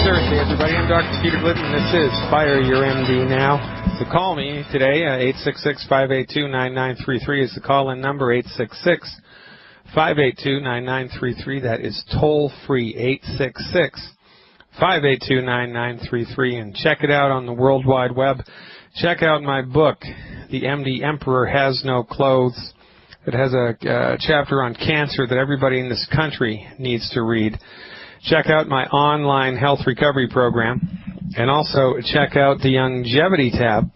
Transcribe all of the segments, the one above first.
Thursday, everybody. I'm Dr. Peter Glidden, and this is Fire Your MD Now. So call me today, 866-582-9933 is the call-in number, 866-582-9933. That is toll-free, 866-582-9933. And check it out on the World Wide Web. Check out my book, The MD Emperor Has No Clothes. It has a chapter on cancer that everybody in this country needs to read. Check out my online health recovery program, and also check out the Longevity tab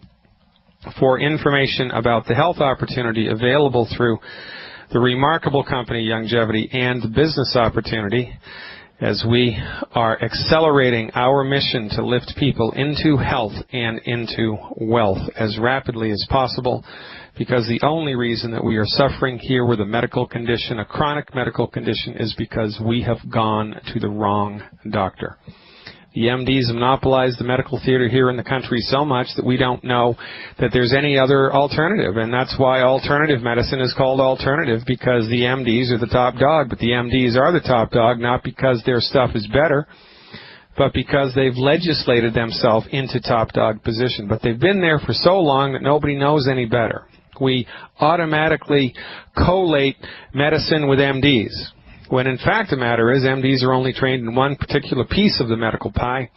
for information about the health opportunity available through the remarkable company Longevity and the business opportunity as we are accelerating our mission to lift people into health and into wealth as rapidly as possible, because the only reason that we are suffering here with a medical condition, a chronic medical condition, is because we have gone to the wrong doctor. The MDs monopolize the medical theater here in the country so much that we don't know that there's any other alternative, and that's why alternative medicine is called alternative, because the MDs are the top dog. But the MDs are the top dog not because their stuff is better, but because they've legislated themselves into top dog position. But they've been there for so long that nobody knows any better. We automatically collate medicine with MDs, when in fact the matter is MDs are only trained in one particular piece of the medical pie,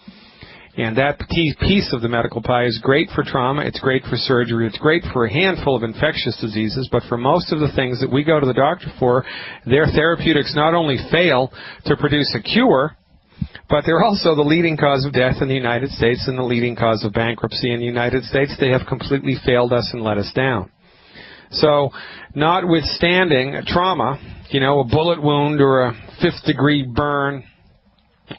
and that piece of the medical pie is great for trauma, it's great for surgery, it's great for a handful of infectious diseases, but for most of the things that we go to the doctor for, their therapeutics not only fail to produce a cure, but they're also the leading cause of death in the United States and the leading cause of bankruptcy in the United States. They have completely failed us and let us down. So, notwithstanding a trauma, a bullet wound or a fifth-degree burn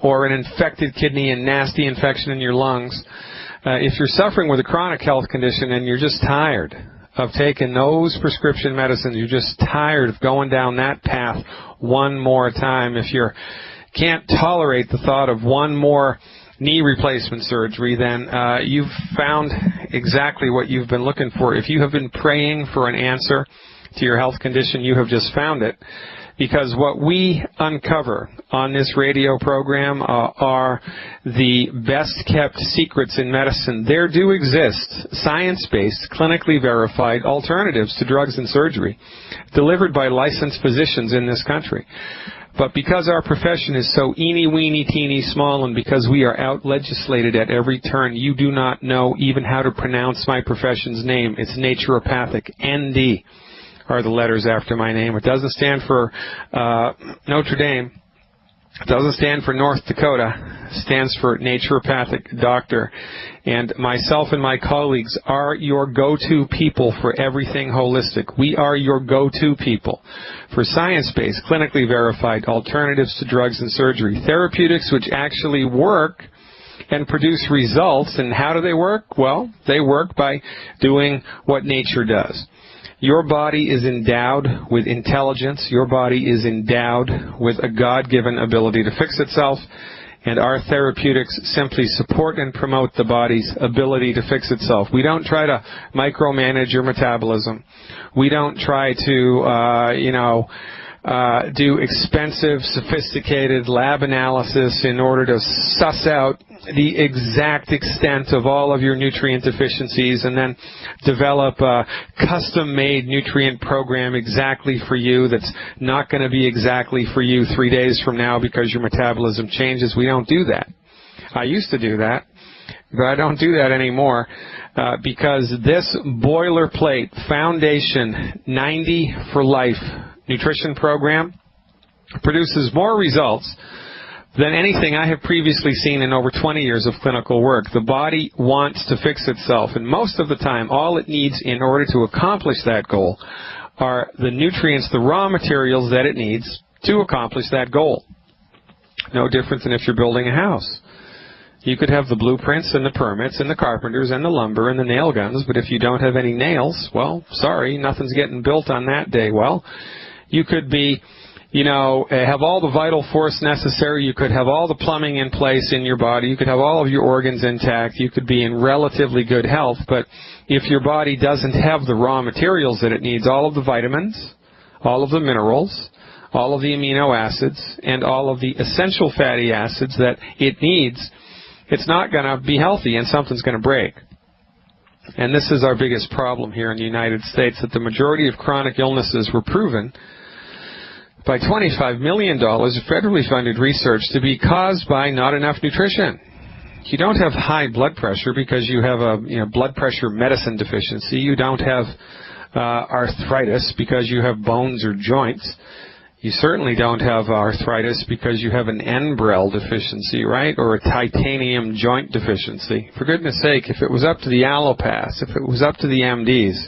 or an infected kidney and nasty infection in your lungs, if you're suffering with a chronic health condition and you're just tired of taking those prescription medicines, you're just tired of going down that path one more time, if you can't tolerate the thought of one more knee replacement surgery, then you've found exactly what you've been looking for. If you have been praying for an answer to your health condition, you have just found it. Because what we uncover on this radio program are the best-kept secrets in medicine. There do exist science-based, clinically verified alternatives to drugs and surgery delivered by licensed physicians in this country. But because our profession is so eeny-weeny, teeny small, and because we are out-legislated at every turn, you do not know even how to pronounce my profession's name. It's naturopathic. ND are the letters after my name. It doesn't stand for Notre Dame. It doesn't stand for North Dakota. It stands for naturopathic doctor. And myself and my colleagues are your go-to people for everything holistic. We are your go-to people for science-based, clinically verified alternatives to drugs and surgery. Therapeutics which actually work and produce results. And how do they work? Well, they work by doing what nature does. Your body is endowed with intelligence. Your body is endowed with a God-given ability to fix itself, and our therapeutics simply support and promote the body's ability to fix itself. We don't try to micromanage your metabolism. We don't try to, do expensive, sophisticated lab analysis in order to suss out the exact extent of all of your nutrient deficiencies and then develop a custom-made nutrient program exactly for you that's not going to be exactly for you 3 days from now because your metabolism changes. We don't do that. I used to do that, but I don't do that anymore because this boilerplate foundation 90 for life nutrition program produces more results than anything I have previously seen in over 20 years of clinical work. The body wants to fix itself, and most of the time all it needs in order to accomplish that goal are the nutrients, the raw materials that it needs to accomplish that goal. No different than if you're building a house. You could have the blueprints and the permits and the carpenters and the lumber and the nail guns, but if you don't have any nails, well, sorry, nothing's getting built on that day. Well, you could be, have all the vital force necessary. You could have all the plumbing in place in your body. You could have all of your organs intact. You could be in relatively good health. But if your body doesn't have the raw materials that it needs, all of the vitamins, all of the minerals, all of the amino acids, and all of the essential fatty acids that it needs it's not going to be healthy and something's going to break. And this is our biggest problem here in the United States, that the majority of chronic illnesses were proven by $25 million of federally funded research to be caused by not enough nutrition. You don't have high blood pressure because you have a blood pressure medicine deficiency. You don't have arthritis because you have bones or joints. You certainly don't have arthritis because you have an Enbrel deficiency, right? Or a titanium joint deficiency. For goodness sake, if it was up to the allopaths, if it was up to the MDs,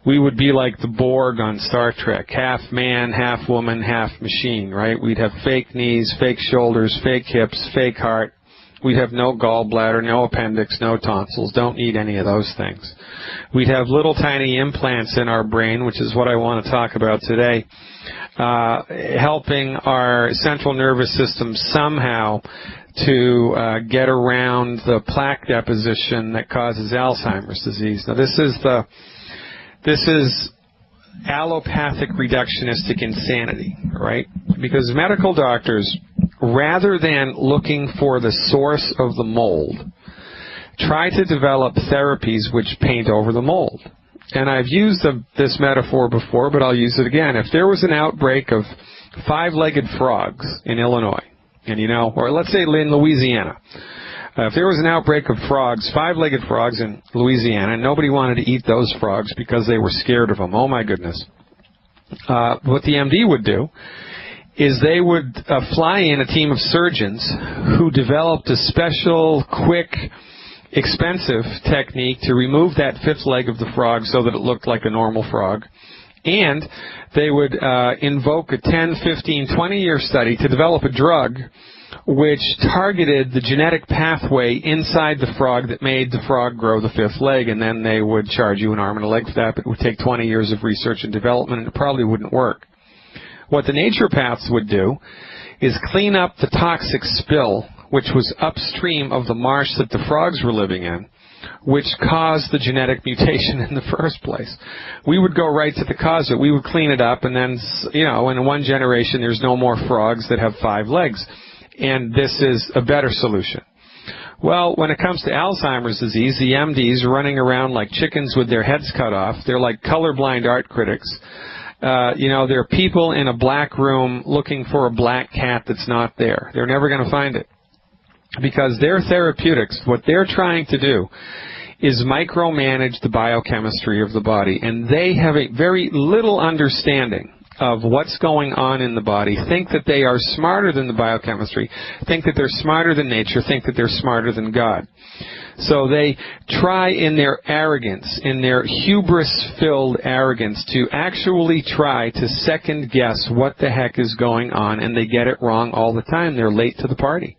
we would be like the Borg on Star Trek, half man, half woman, half machine, right? We'd have fake knees, fake shoulders, fake hips, fake heart. We'd have no gallbladder, no appendix, no tonsils. Don't need any of those things. We'd have little tiny implants in our brain, which is what I want to talk about today, helping our central nervous system somehow to get around the plaque deposition that causes Alzheimer's disease. Now, this is allopathic reductionistic insanity, right? Because medical doctors, rather than looking for the source of the mold, try to develop therapies which paint over the mold. And I've used this metaphor before, but I'll use it again. If there was an outbreak of five-legged frogs in Illinois, or let's say in Louisiana, if there was an outbreak of frogs, five-legged frogs in Louisiana, and nobody wanted to eat those frogs because they were scared of them, oh my goodness, what the MD would do is they would fly in a team of surgeons who developed a special, quick, expensive technique to remove that fifth leg of the frog so that it looked like a normal frog. And they would invoke a 10, 15, 20-year study to develop a drug which targeted the genetic pathway inside the frog that made the frog grow the fifth leg, and then they would charge you an arm and a leg for that. But it would take 20 years of research and development, and it probably wouldn't work. What the naturopaths would do is clean up the toxic spill, which was upstream of the marsh that the frogs were living in, which caused the genetic mutation in the first place. We would go right to the cause of it. We would clean it up, and then, in one generation, there's no more frogs that have five legs. And this is a better solution. Well, when it comes to Alzheimer's disease, the MDs running around like chickens with their heads cut off. They're like colorblind art critics. They're people in a black room looking for a black cat that's not there. They're never going to find it. Because their therapeutics, what they're trying to do is micromanage the biochemistry of the body. And they have a very little understanding of what's going on in the body, think that they are smarter than the biochemistry, think that they're smarter than nature, think that they're smarter than God. So they try in their arrogance, in their hubris-filled arrogance, to actually try to second-guess what the heck is going on, and they get it wrong all the time. They're late to the party.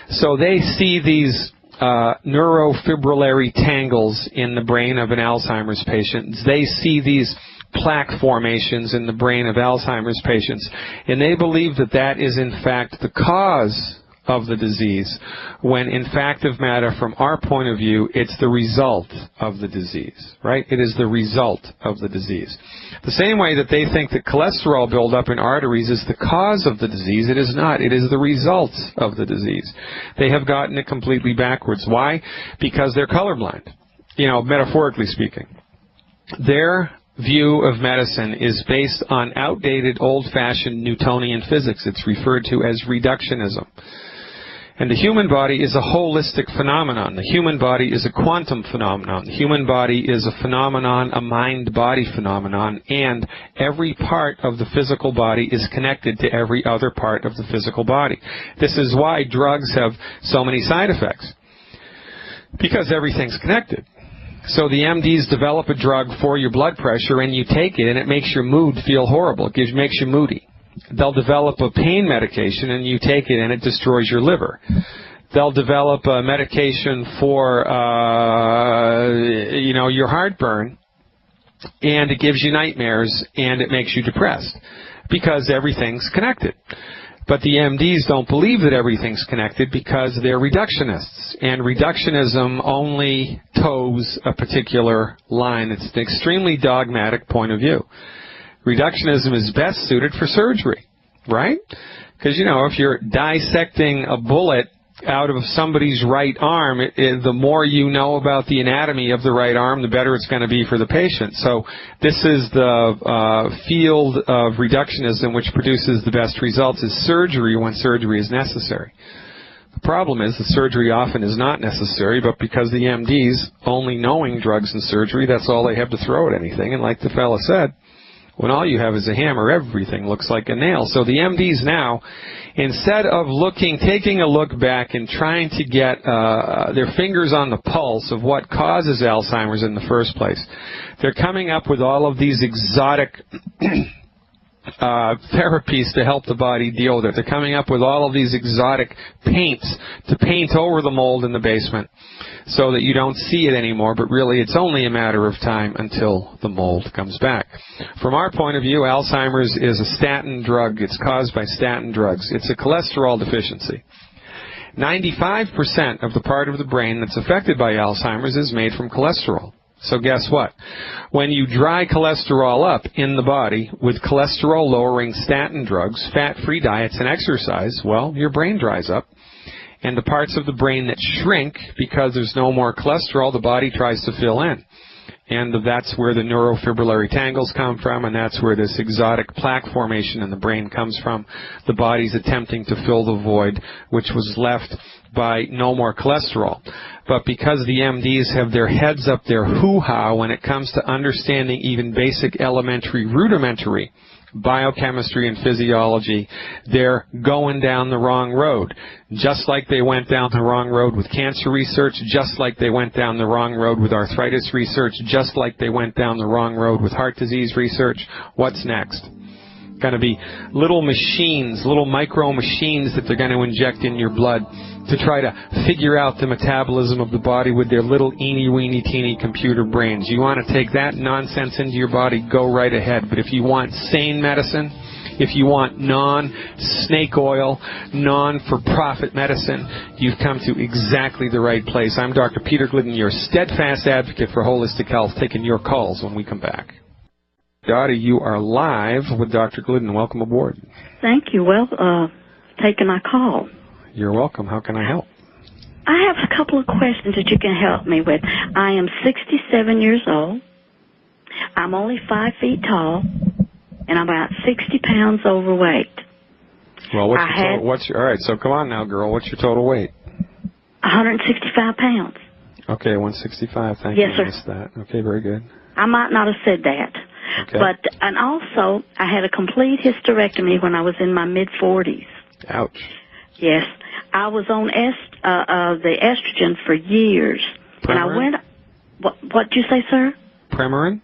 So they see these neurofibrillary tangles in the brain of an Alzheimer's patient. They see these plaque formations in the brain of Alzheimer's patients, and they believe that that is in fact the cause of the disease, when in fact of matter, from our point of view, it's the result of the disease, right? It is the result of the disease. The same way that they think that cholesterol buildup in arteries is the cause of the disease, it is not. It is the result of the disease. They have gotten it completely backwards. Why? Because they're colorblind, metaphorically speaking. Their view of medicine is based on outdated, old-fashioned Newtonian physics. It's referred to as reductionism. And the human body is a holistic phenomenon. The human body is a quantum phenomenon. The human body is a phenomenon, a mind-body phenomenon, and every part of the physical body is connected to every other part of the physical body. This is why drugs have so many side effects, because everything's connected. So the MDs develop a drug for your blood pressure, and you take it, and it makes your mood feel horrible. It makes you moody. They'll develop a pain medication, and you take it, and it destroys your liver. They'll develop a medication for, your heartburn, and it gives you nightmares, and it makes you depressed, because everything's connected. But the MDs don't believe that everything's connected because they're reductionists. And reductionism only toes a particular line. It's an extremely dogmatic point of view. Reductionism is best suited for surgery, right? Because, if you're dissecting a bullet out of somebody's right arm, the more you know about the anatomy of the right arm, the better it's going to be for the patient. So this is the field of reductionism which produces the best results, is surgery when surgery is necessary. The problem is the surgery often is not necessary, but because the MDs only knowing drugs and surgery, that's all they have to throw at anything. And like the fella said, when all you have is a hammer, everything looks like a nail. So the MDs now, instead of taking a look back and trying to get their fingers on the pulse of what causes Alzheimer's in the first place, they're coming up with all of these exotic therapies to help the body deal with it. They're coming up with all of these exotic paints to paint over the mold in the basement so that you don't see it anymore, but really it's only a matter of time until the mold comes back. From our point of view, Alzheimer's is a statin drug. It's caused by statin drugs. It's a cholesterol deficiency. 95% of the part of the brain that's affected by Alzheimer's is made from cholesterol. So guess what? When you dry cholesterol up in the body with cholesterol-lowering statin drugs, fat-free diets, and exercise, well, your brain dries up. And the parts of the brain that shrink because there's no more cholesterol, the body tries to fill in. And that's where the neurofibrillary tangles come from, and that's where this exotic plaque formation in the brain comes from. The body's attempting to fill the void which was left by no more cholesterol. But because the MDs have their heads up their hoo-ha when it comes to understanding even basic elementary, rudimentary biochemistry and physiology, they're going down the wrong road. Just like they went down the wrong road with cancer research, just like they went down the wrong road with arthritis research, just like they went down the wrong road with heart disease research. What's next? Going to be little machines, little micro machines that they're going to inject in your blood to try to figure out the metabolism of the body with their little eeny-weeny teeny computer brains. You want to take that nonsense into your body, go right ahead. But if you want sane medicine, if you want non-snake oil, non-for-profit medicine, you've come to exactly the right place. I'm Dr. Peter Glidden, your steadfast advocate for holistic health, taking your calls when we come back. Dottie, you are live with Dr. Glidden. Welcome aboard. Thank you. Well, taking my call. You're welcome. How can I help? I have a couple of questions that you can help me with. I am 67 years old. I'm only 5 feet tall, and I'm about 60 pounds overweight. Well, all right, so come on now, girl. What's your total weight? 165 pounds. Okay, 165. Thank you. Yes, sir. I missed that. Okay, very good. I might not have said that. Okay. And also, I had a complete hysterectomy when I was in my mid-40s. Ouch. Yes. I was on the estrogen for years. Premarin? And I went... What'd you say, sir? Premarin?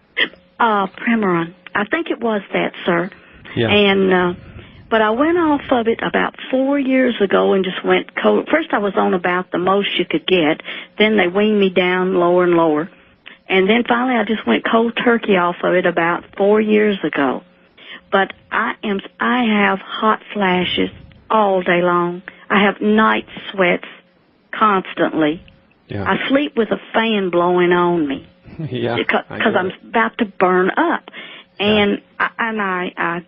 Premarin. I think it was that, sir. Yeah. And, but I went off of it about 4 years ago and just went cold. First I was on about the most you could get. Then they weaned me down lower and lower. And then finally I just went cold turkey off of it about 4 years ago. But I have hot flashes all day long. I have night sweats constantly. Yeah. I sleep with a fan blowing on me. Yeah. Because I'm about to burn up. And I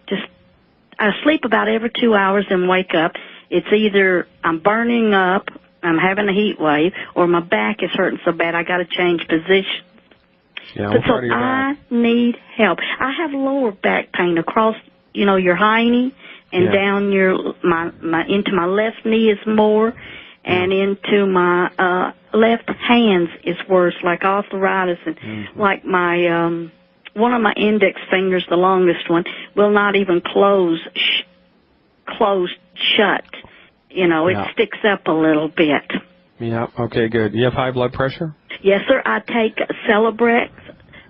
sleep about every 2 hours and wake up. It's either I'm burning up, I'm having a heat wave, or my back is hurting so bad I got to change position. Yeah, But so I need help. I have lower back pain across, your hiney and down into my left knee is more, and into my left hands is worse, like arthritis, and like my one of my index fingers, the longest one, will not even close shut. It sticks up a little bit. Yeah. Okay. Good. You have high blood pressure? Yes, sir. I take Celebrex,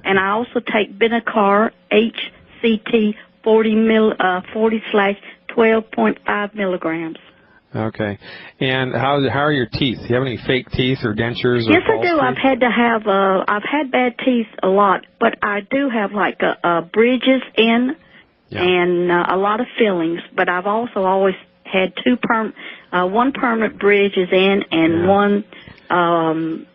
and I also take Binacar HCT 40/12.5 milligrams. Okay. And how are your teeth? Do you have any fake teeth or dentures? Yes, or I do. Teeth? I've had bad teeth a lot, but I do have like bridges in and a lot of fillings. But I've also always had one permanent bridge is in and one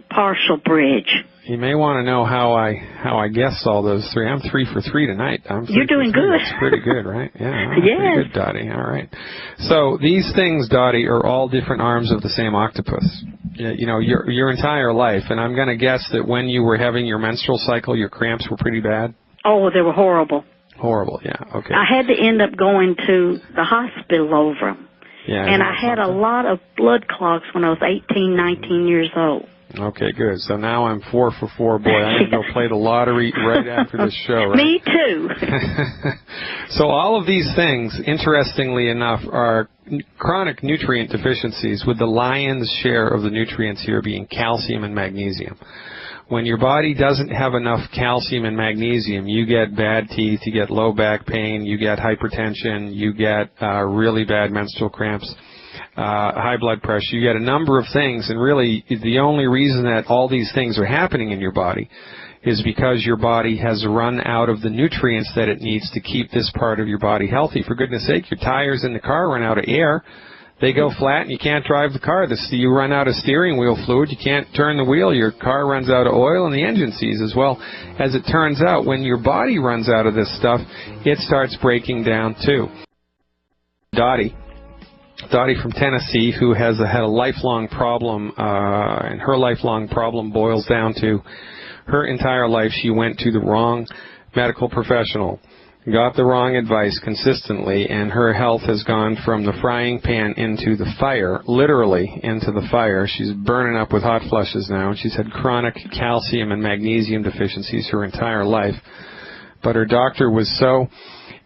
partial bridge. You may want to know how I guessed all those three. I'm 3 for 3 tonight. You're doing good. That's pretty good, right? Yeah. Yes. Pretty good, Dottie. All right. So these things, Dottie, are all different arms of the same octopus. You know, your entire life. And I'm going to guess that when you were having your menstrual cycle, your cramps were pretty bad. Oh, they were horrible. Horrible. Yeah. Okay. I had to end up going to the hospital over them. Yeah. And I had a lot of blood clots when I was 18, 19 years old. Okay, good. So now I'm 4 for 4. Boy, I'm going to go play the lottery right after this show, right? Me too. So all of these things, interestingly enough, are chronic nutrient deficiencies, with the lion's share of the nutrients here being calcium and magnesium. When your body doesn't have enough calcium and magnesium, you get bad teeth, you get low back pain, you get hypertension, you get really bad menstrual cramps, high blood pressure. You get a number of things, and really the only reason that all these things are happening in your body is because your body has run out of the nutrients that it needs to keep this part of your body healthy. For goodness sake, your tires in the car run out of air. They go flat and you can't drive the car. You run out of steering wheel fluid. You can't turn the wheel. Your car runs out of oil and the engine seizes. Well, as it turns out, when your body runs out of this stuff, it starts breaking down too. Dottie from Tennessee, who has had a lifelong problem, and her lifelong problem boils down to her entire life she went to the wrong medical professional, got the wrong advice consistently, and her health has gone from the frying pan into the fire, literally into the fire. She's burning up with hot flushes now, and she's had chronic calcium and magnesium deficiencies her entire life. But her doctor was so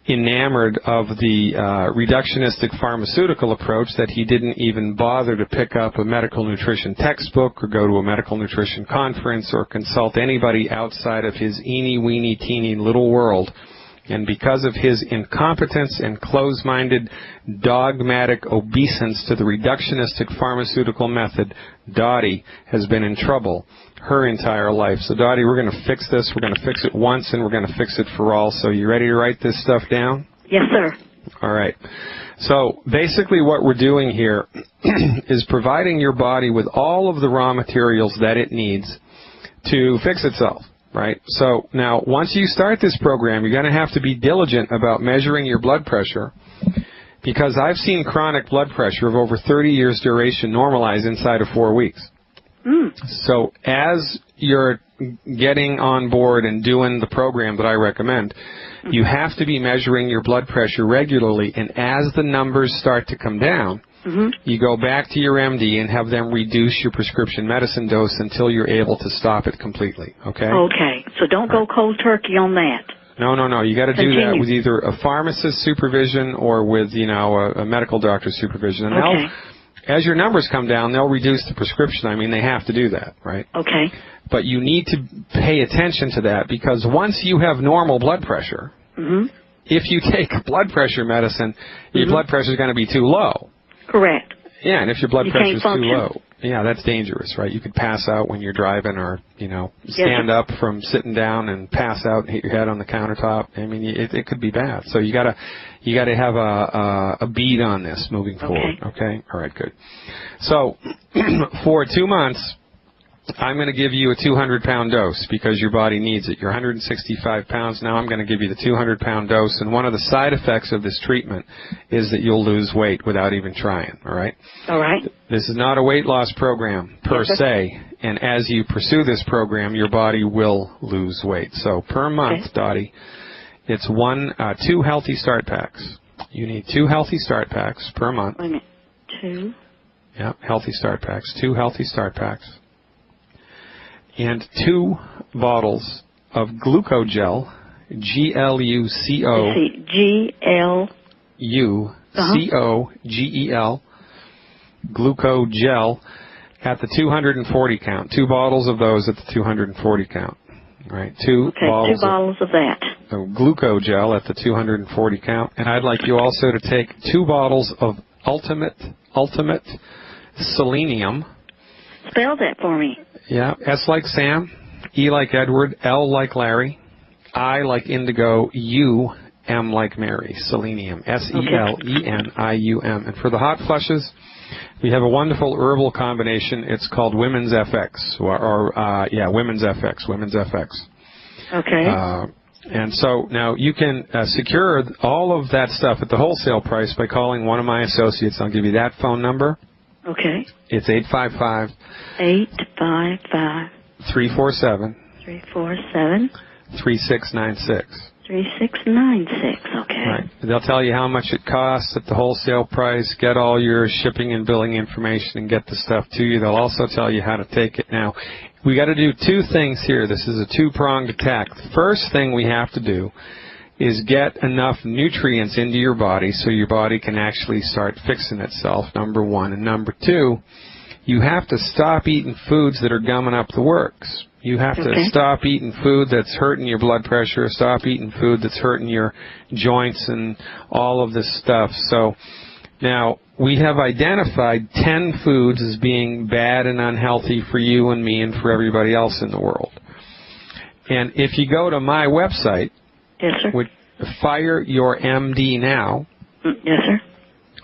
enamored of the reductionistic pharmaceutical approach that he didn't even bother to pick up a medical nutrition textbook or go to a medical nutrition conference or consult anybody outside of his eeny-weeny teeny little world. And because of his incompetence and closed-minded, dogmatic obeisance to the reductionistic pharmaceutical method, Dottie has been in trouble her entire life. So, Dottie, we're going to fix this. We're going to fix it once, and we're going to fix it for all. So you ready to write this stuff down? Yes, sir. All right. So basically what we're doing here is providing your body with all of the raw materials that it needs to fix itself. Right? So now, once you start this program, you're going to have to be diligent about measuring your blood pressure, because I've seen chronic blood pressure of over 30 years duration normalize inside of 4 weeks. So as you're getting on board and doing the program that I recommend, you have to be measuring your blood pressure regularly, and as the numbers start to come down, you go back to your MD and have them reduce your prescription medicine dose until you're able to stop it completely, okay? Okay, so don't go cold turkey on that. No. You got to do that with either a pharmacist's supervision or with, a medical doctor's supervision. And as your numbers come down, they'll reduce the prescription. I mean, they have to do that, right? Okay. But you need to pay attention to that, because once you have normal blood pressure, if you take blood pressure medicine, your blood pressure is going to be too low. Correct. Yeah, and if your blood pressure is too function. low, that's dangerous, right? You could pass out when you're driving, or, stand up from sitting down and pass out and hit your head on the countertop. I mean, it could be bad. So you gotta have a bead on this moving forward. Okay? All right, good. So for 2 months, I'm going to give you a 200-pound dose because your body needs it. You're 165 pounds now. I'm going to give you the 200-pound dose. And one of the side effects of this treatment is that you'll lose weight without even trying, all right? All right. This is not a weight loss program per se. And as you pursue this program, your body will lose weight. So per month, Dottie, it's 2 healthy start packs. You need 2 healthy start packs per month. Wait a minute. 2? Yeah, healthy start packs. 2 healthy start packs. And 2 bottles of glucogel, G-L-U-C-O. G-L-U-C-O-G-E-L, glucogel at the 240 count. 2 bottles of those at the 240 count. All right, 2 bottles. 2 bottles of that. Glucogel at the 240 count. And I'd like you also to take 2 bottles of ultimate selenium. Spell that for me. Yeah, S like Sam, E like Edward, L like Larry, I like Indigo, U M like Mary, selenium, SELENIUM. And for the hot flushes, we have a wonderful herbal combination. It's called Women's FX, Women's FX. Okay. And so now you can secure all of that stuff at the wholesale price by calling one of my associates. I'll give you that phone number. Okay. It's 855 855 347 347 3696. 3696. Okay. Right. They'll tell you how much it costs at the wholesale price, get all your shipping and billing information, and get the stuff to you. They'll also tell you how to take it. Now, we got to do two things here. This is a two-pronged attack. The first thing we have to do is get enough nutrients into your body so your body can actually start fixing itself, number one. And number two, you have to stop eating foods that are gumming up the works. You have to stop eating food that's hurting your blood pressure, stop eating food that's hurting your joints and all of this stuff. So now we have identified 10 foods as being bad and unhealthy for you and me and for everybody else in the world. And if you go to my website, yes, sir. Fire Your MD Now, yes, sir.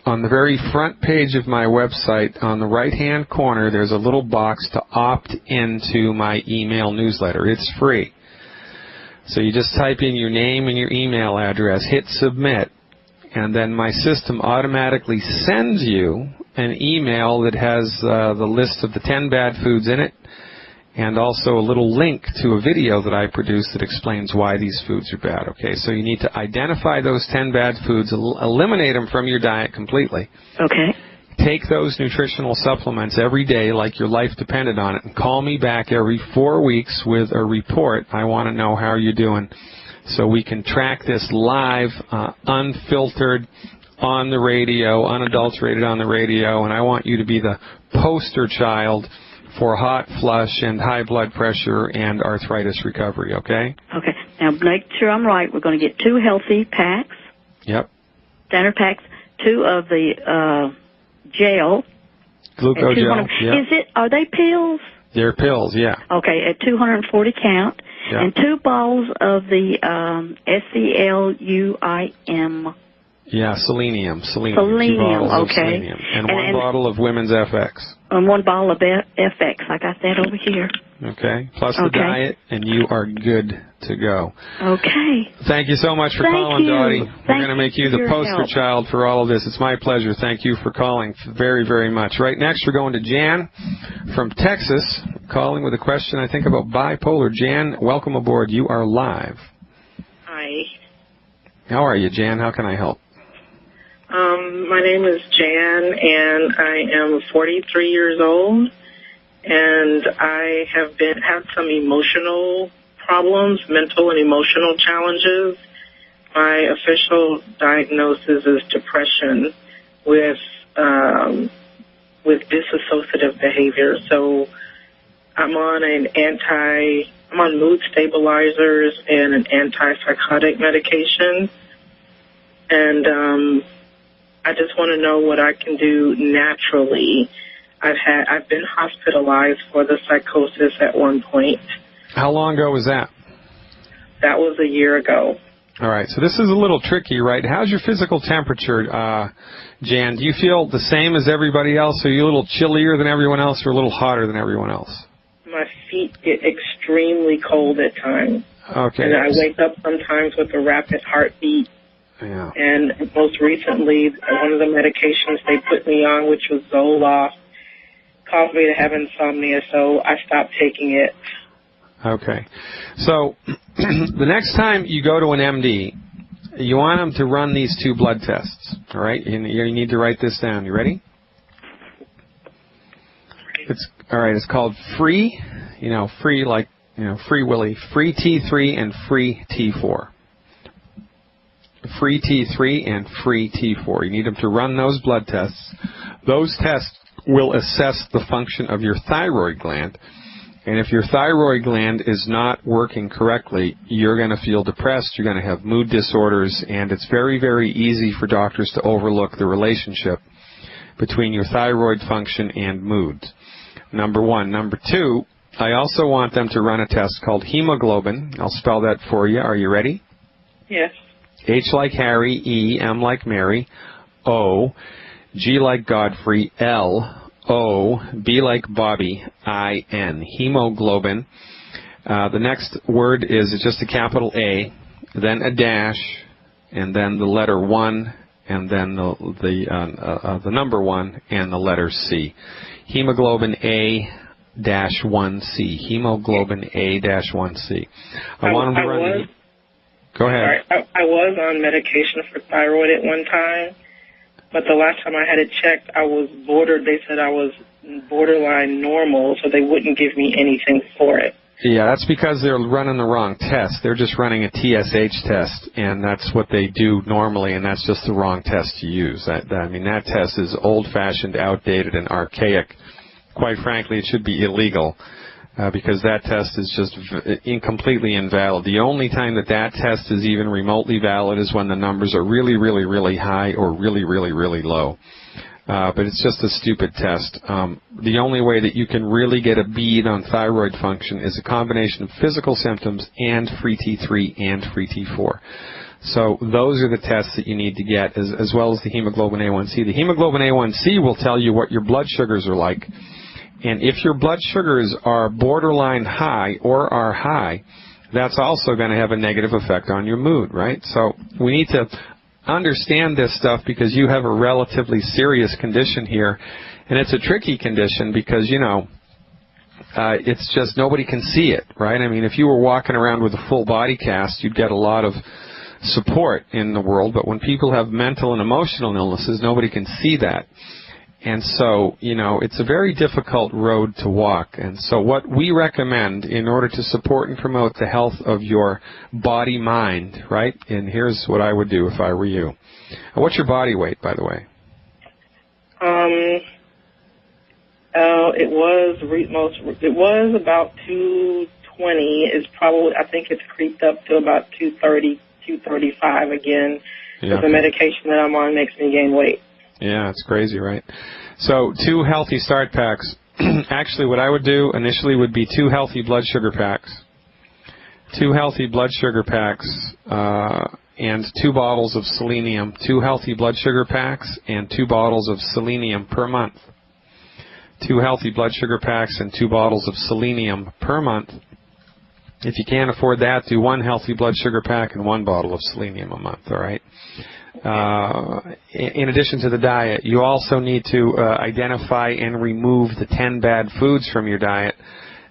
on the very front page of my website, on the right-hand corner, there's a little box to opt into my email newsletter. It's free. So you just type in your name and your email address, hit submit, and then my system automatically sends you an email that has the list of the 10 bad foods in it, and also a little link to a video that I produced that explains why these foods are bad. Okay, so you need to identify those 10 bad foods, eliminate them from your diet completely. Okay. Take those nutritional supplements every day like your life depended on it, and call me back every 4 weeks with a report. I want to know how you're doing so we can track this live, unfiltered, on the radio, unadulterated on the radio, and I want you to be the poster child for hot flush and high blood pressure and arthritis recovery, okay? Okay. Now, make sure I'm right. We're going to get 2 healthy packs. Yep. Standard packs, 2 of the gel. Glucogel, yeah. Are they pills? They're pills, yeah. Okay, at 240 count. Yeah. And 2 bottles of the SELUIM. Yeah, selenium. 2 okay. bottles of selenium. And 1 bottle of Women's FX. And 1 bottle of FX. I got that over here. Okay. Plus the diet, and you are good to go. Okay. Thank you so much for calling, Dottie. We're going to make you the poster help. child for all of this. It's my pleasure. Thank you for calling very, very much. Right next, we're going to Jan from Texas, calling with a question, I think, about bipolar. Jan, welcome aboard. You are live. Hi. How are you, Jan? How can I help? My name is Jan, and I am 43 years old, and I have had some emotional problems, mental and emotional challenges. My official diagnosis is depression with dissociative behavior. So I'm on mood stabilizers and an antipsychotic medication, and I just want to know what I can do naturally. I've been hospitalized for the psychosis at one point. How long ago was that? That was a year ago. All right, so this is a little tricky, right? How's your physical temperature, Jan? Do you feel the same as everybody else? Are you a little chillier than everyone else or a little hotter than everyone else? My feet get extremely cold at times. Okay. And I wake up sometimes with a rapid heartbeat. Yeah. And most recently, one of the medications they put me on, which was Zoloft, caused me to have insomnia, so I stopped taking it. Okay. So the next time you go to an MD, you want them to run these 2 blood tests, all right? You need to write this down. You ready? It's called Free, Free like, Free Willy, Free T3 and Free T4. Free T3 and Free T4. You need them to run those blood tests. Those tests will assess the function of your thyroid gland. And if your thyroid gland is not working correctly, you're going to feel depressed, you're going to have mood disorders, and it's very, very easy for doctors to overlook the relationship between your thyroid function and mood. Number 1. Number 2, I also want them to run a test called hemoglobin. I'll spell that for you. Are you ready? Yes. H like Harry, E, M like Mary, O, G like Godfrey, L, O, B like Bobby, I, N. Hemoglobin. The next word is just a capital A, then a dash, and then the letter 1, and then the number 1, and the letter C. Hemoglobin A-1C. Hemoglobin A-1C. Go ahead. Sorry, I was on medication for thyroid at one time, but the last time I had it checked, I was they said I was borderline normal, so they wouldn't give me anything for it. Yeah, that's because they're running the wrong test. They're just running a TSH test, and that's what they do normally, and that's just the wrong test to use. That test is old-fashioned, outdated, and archaic. Quite frankly, it should be illegal because that test is just completely invalid. The only time that test is even remotely valid is when the numbers are really, really, really high or really, really, really low. But it's just a stupid test. The only way that you can really get a bead on thyroid function is a combination of physical symptoms and free T3 and free T4. So those are the tests that you need to get, as well as the hemoglobin A1C. The hemoglobin A1C will tell you what your blood sugars are like. And if your blood sugars are borderline high or are high, that's also going to have a negative effect on your mood, right? So we need to understand this stuff because you have a relatively serious condition here, and it's a tricky condition because it's just nobody can see it, right? I mean, if you were walking around with a full body cast, you'd get a lot of support in the world, but when people have mental and emotional illnesses, nobody can see that. And so, it's a very difficult road to walk. And so what we recommend in order to support and promote the health of your body-mind, right? And here's what I would do if I were you. What's your body weight, by the way? It was about 220. It's probably, I think it's creeped up to about 230, 235 again. Yeah. The medication that I'm on makes me gain weight. Yeah, it's crazy, right? So 2 healthy start packs. Actually, what I would do initially would be 2 healthy blood sugar packs. 2 healthy blood sugar packs and 2 bottles of selenium. 2 healthy blood sugar packs and 2 bottles of selenium per month. 2 healthy blood sugar packs and 2 bottles of selenium per month. If you can't afford that, do 1 healthy blood sugar pack and 1 bottle of selenium a month, all right? In addition to the diet, you also need to identify and remove the 10 bad foods from your diet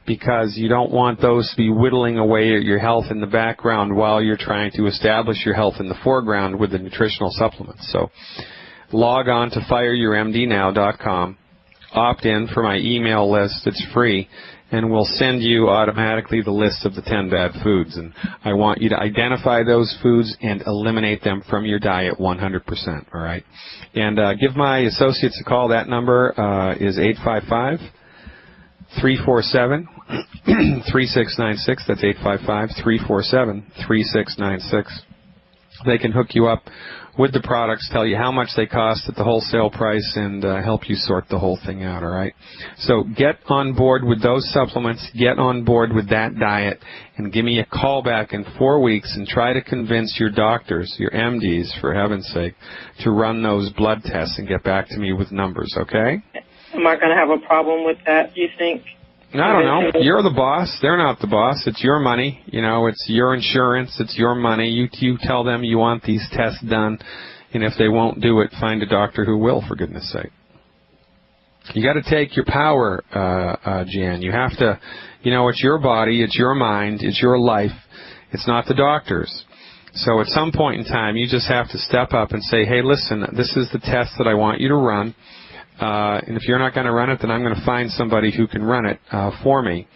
because you don't want those to be whittling away at your health in the background while you're trying to establish your health in the foreground with the nutritional supplements. So log on to fireyourmdnow.com, opt in for my email list. It's free. And we'll send you automatically the list of the 10 bad foods. And I want you to identify those foods and eliminate them from your diet 100%, all right? And give my associates a call. That number is 855-347-3696. That's 855-347-3696. They can hook you up with the products, tell you how much they cost at the wholesale price, and help you sort the whole thing out, all right? So get on board with those supplements, get on board with that diet, and give me a call back in 4 weeks and try to convince your doctors, your MDs, for heaven's sake, to run those blood tests and get back to me with numbers, okay? Am I going to have a problem with that, do you think? I don't know. You're the boss. They're not the boss. It's your money. It's your insurance. It's your money. You tell them you want these tests done, and if they won't do it, find a doctor who will, for goodness sake. You got to take your power, Jan. You have to, it's your body, it's your mind, it's your life. It's not the doctor's. So at some point in time, you just have to step up and say, hey, listen, this is the test that I want you to run. And if you're not going to run it, then I'm going to find somebody who can run it for me.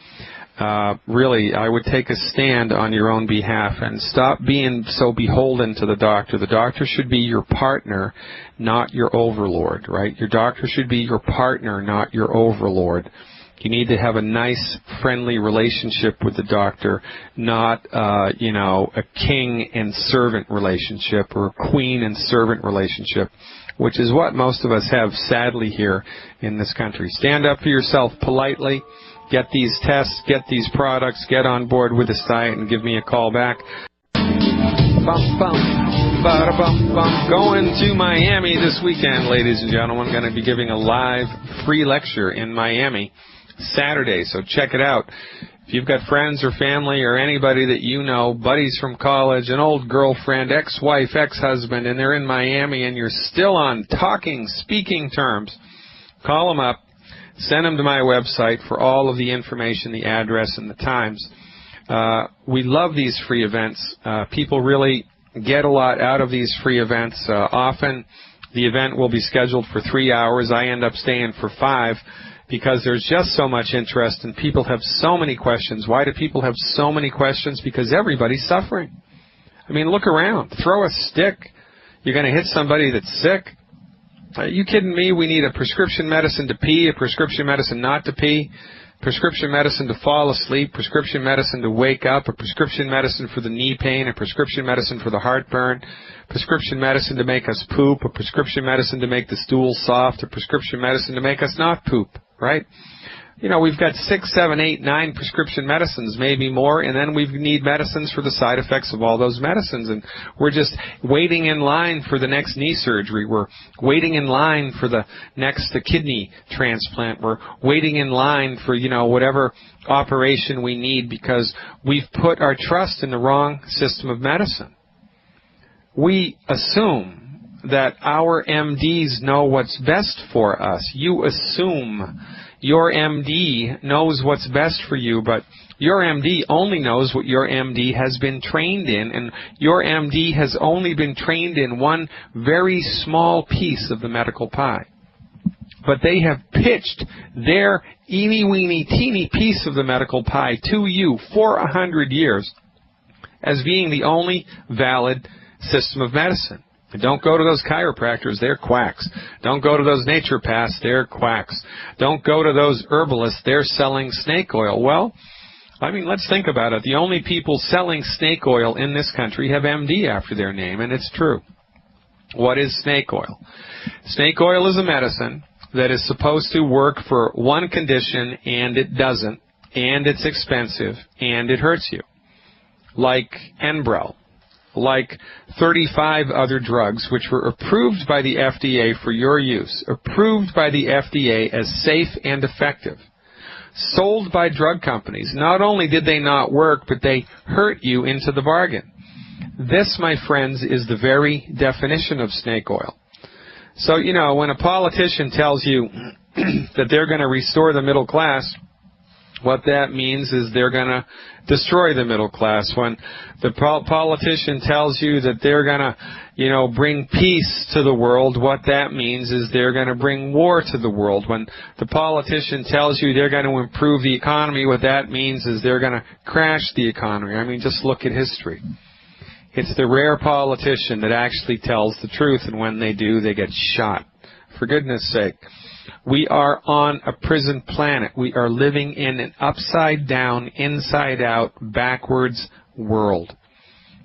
Really, I would take a stand on your own behalf and stop being so beholden to the doctor. The doctor should be your partner, not your overlord, right? Your doctor should be your partner, not your overlord. You need to have a nice, friendly relationship with the doctor, not, a king and servant relationship or a queen and servant relationship, which is what most of us have, sadly, here in this country. Stand up for yourself politely. Get these tests, get these products, get on board with this diet, and give me a call back. Bum, bum. Ba-da-bum-bum. Going to Miami this weekend, ladies and gentlemen. I'm going to be giving a live free lecture in Miami Saturday, so check it out. If you've got friends or family or anybody that you know, buddies from college, an old girlfriend, ex-wife, ex-husband, and they're in Miami and you're still on talking, speaking terms, call them up, send them to my website for all of the information, the address, and the times. We love these free events. People really get a lot out of these free events. Often the event will be scheduled for 3 hours. I end up staying for 5 because there's just so much interest and people have so many questions. Why do people have so many questions? Because everybody's suffering. I mean, look around. Throw a stick. You're going to hit somebody that's sick. Are you kidding me? We need a prescription medicine to pee, a prescription medicine not to pee, prescription medicine to fall asleep, prescription medicine to wake up, a prescription medicine for the knee pain, a prescription medicine for the heartburn, prescription medicine to make us poop, a prescription medicine to make the stool soft, a prescription medicine to make us not poop, right? You know, we've got 6, 7, 8, 9 prescription medicines, maybe more, and then we need medicines for the side effects of all those medicines. And we're just waiting in line for the next knee surgery. We're waiting in line for the next kidney transplant. We're waiting in line for, you know, whatever operation we need because we've put our trust in the wrong system of medicine. We assume that our MDs know what's best for us. You assume your MD knows what's best for you, but your MD only knows what your MD has been trained in, and your MD has only been trained in one very small piece of the medical pie. But they have pitched their eeny-weeny teeny piece of the medical pie to you for 100 years as being the only valid system of medicine. Don't go to those chiropractors, they're quacks. Don't go to those naturopaths, they're quacks. Don't go to those herbalists, they're selling snake oil. Well, I mean, let's think about it. The only people selling snake oil in this country have MD after their name, and it's true. What is snake oil? Snake oil is a medicine that is supposed to work for one condition, and it doesn't, and it's expensive, and it hurts you. Like Enbrel. Like 35 other drugs which were approved by the FDA for your use, approved by the FDA as safe and effective, sold by drug companies. Not only did they not work, but they hurt you into the bargain. This, my friends, is the very definition of snake oil. So, you know, when a politician tells you that they're going to restore the middle class, what that means is they're going to destroy the middle class. When the politician tells you that they're going to, you know, bring peace to the world, what that means is they're going to bring war to the world. When the politician tells you they're going to improve the economy, what that means is they're going to crash the economy. I mean, just look at history. It's the rare politician that actually tells the truth, and when they do, they get shot. For goodness sake. We are on a prison planet. We are living in an upside-down, inside-out, backwards world.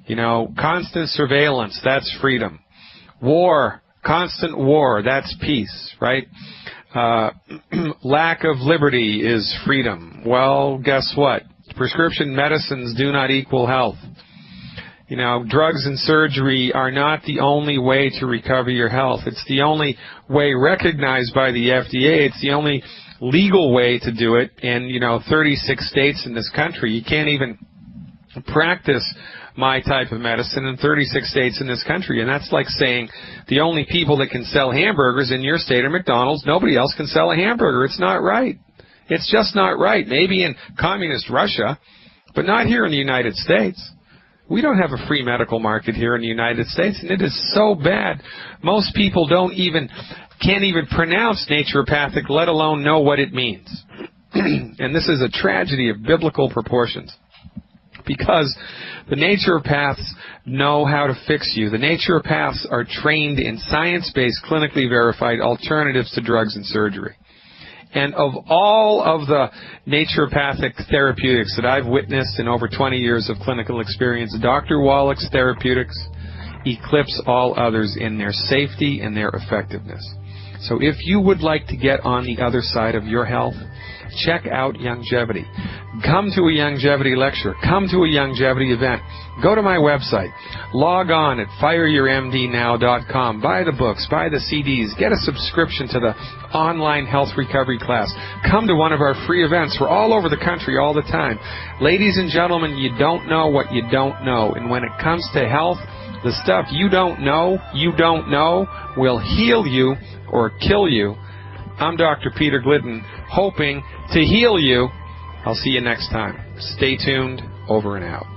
You know, constant surveillance, that's freedom. War, constant war, that's peace, right? Lack of liberty is freedom. Well, guess what? Prescription medicines do not equal health. You know, drugs and surgery are not the only way to recover your health. It's the only way recognized by the FDA. It's the only legal way to do it in, you know, 36 states in this country. You can't even practice my type of medicine in 36 states in this country. And that's like saying the only people that can sell hamburgers in your state are McDonald's. Nobody else can sell a hamburger. It's not right. It's just not right. Maybe in communist Russia, but not here in the United States. We don't have a free medical market here in the United States, and it is so bad. Most people can't even pronounce naturopathic, let alone know what it means. And this is a tragedy of biblical proportions, because the naturopaths know how to fix you. The naturopaths are trained in science-based, clinically verified alternatives to drugs and surgery. And of all of the naturopathic therapeutics that I've witnessed in over 20 years of clinical experience, Dr. Wallach's therapeutics eclipse all others in their safety and their effectiveness. So if you would like to get on the other side of your health, check out Longevity. Come to a longevity lecture. Come to a longevity event. Go to my website. Log on at fireyourmdnow.com. Buy the books. Buy the CDs. Get a subscription to the online health recovery class. Come to one of our free events. We're all over the country all the time. Ladies and gentlemen, you don't know what you don't know. And when it comes to health, the stuff you don't know will heal you or kill you. I'm Dr. Peter Glidden, hoping to heal you. I'll see you next time. Stay tuned. Over and out.